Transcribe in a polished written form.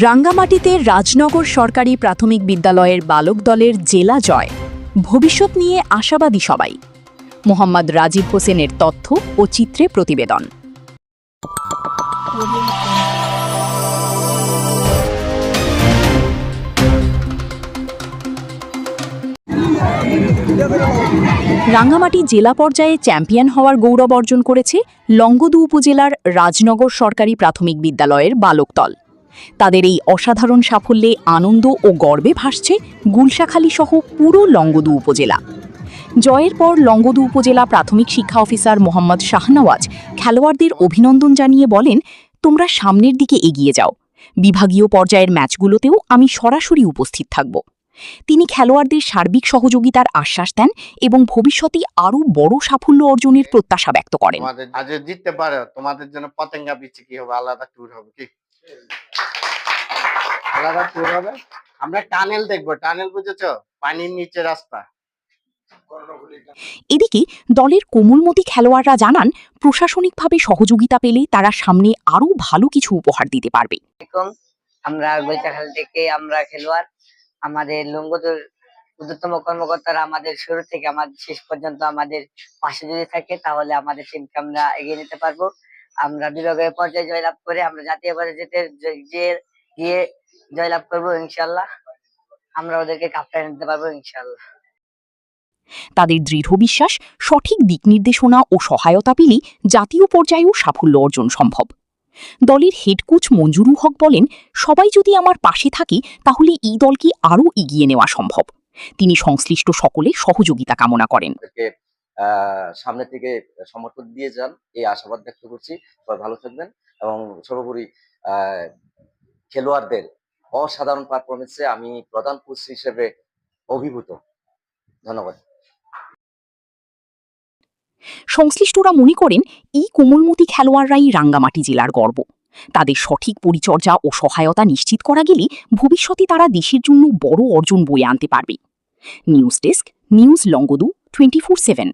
রাঙ্গামাটিতে রাজনগর সরকারি প্রাথমিক বিদ্যালয়ের বালক দলের জেলা জয়। ভবিষ্যৎ নিয়ে আশাবাদী সবাই। মোহাম্মদ রাজীব হোসেনের তথ্য ও চিত্রে প্রতিবেদন। রাঙ্গামাটি জেলা পর্যায়ে চ্যাম্পিয়ন হওয়ার গৌরব অর্জন করেছে লংগদু উপজেলার রাজনগর সরকারি প্রাথমিক বিদ্যালয়ের বালক দল। তাদের এই অসাধারণ সাফল্যে আনন্দ ও গর্বে ভাসছে গুলশাখালী সহ পুরো লংগদু উপজেলা। জয়ের পর লংগদু উপজেলা প্রাথমিক শিক্ষা অফিসার মোহাম্মদ শাহনওয়াজ খেলোয়াড়দের অভিনন্দন জানিয়ে বলেন, তোমরা সামনের দিকে এগিয়ে যাও, বিভাগীয় পর্যায়ের ম্যাচগুলোতেও আমি সরাসরি উপস্থিত থাকব। তিনি খেলোয়াড়দের সার্বিক সহযোগিতার আশ্বাস দেন এবং ভবিষ্যতে আরও বড় সাফল্য অর্জনের প্রত্যাশা ব্যক্ত করেন। আজ জিততে পারে তোমাদের জন্য পতেঙ্গা বিচি কি হবে, আলাদা ট্যুর হবে, কি আলাদা ট্যুর হবে। আমরা টানেল দেখবো, টানেল বুঝেছো, পানির নিচে রাস্তা। এদিকে দলের কোমলমতি খেলোয়াড়রা জানান, প্রশাসনিকভাবে সহযোগিতা পেলে তারা সামনে আরও ভালো কিছু উপহার দিতে পারবে। আমরা গুলশাখালী থেকে আমরা খেলোয়াড়, আমাদের লংগদুর ঊর্ধ্বতম কর্মকর্তারা আমাদের শুরু থেকে আমাদের শেষ পর্যন্ত আমাদের পাশে যদি থাকে তাহলে আমাদের টিমকে আমরা এগিয়ে নিতে পারবো। আমরা বিভাগীয় পর্যায়ে জয়লাভ করে আমরা জাতীয় পর্যায়ে গিয়ে জয়লাভ করবো ইনশাল্লাহ। আমরা ওদেরকে কাপটা নিতে পারবো ইনশাল্লাহ। তাদের দৃঢ় বিশ্বাস, সঠিক দিক নির্দেশনা ও সহায়তা পেলেই জাতীয় পর্যায়েও সাফল্য অর্জন সম্ভব। দলের হেড কোচ মঞ্জুরুল হক বলেন, সবাই যদি আমার পাশে থাকে তাহলে এই দলকে আরও এগিয়ে নেওয়া সম্ভব। তিনি সংশ্লিষ্ট সকলের সহযোগিতা কামনা করেন। সামনে থেকে সমর্থন দিয়ে যান এই আশাবাদ ব্যক্ত করছি। সবাই ভালো থাকবেন এবং সর্বোপরি খেলোয়াড়দের অসাধারণ পারফরমেন্সে আমি প্রধান কোচ হিসেবে অভিভূত। ধন্যবাদ। সংশ্লিষ্টরা মনে করেন, এই কোমলমতি খেলোয়াড়রাই রাঙ্গামাটি জেলার গর্ব। তাদের সঠিক পরিচর্যা ও সহায়তা নিশ্চিত করা গেলে ভবিষ্যতে তারা দেশের জন্য বড় অর্জন বয়ে আনতে পারবে। News desk, news Longadu 24/7।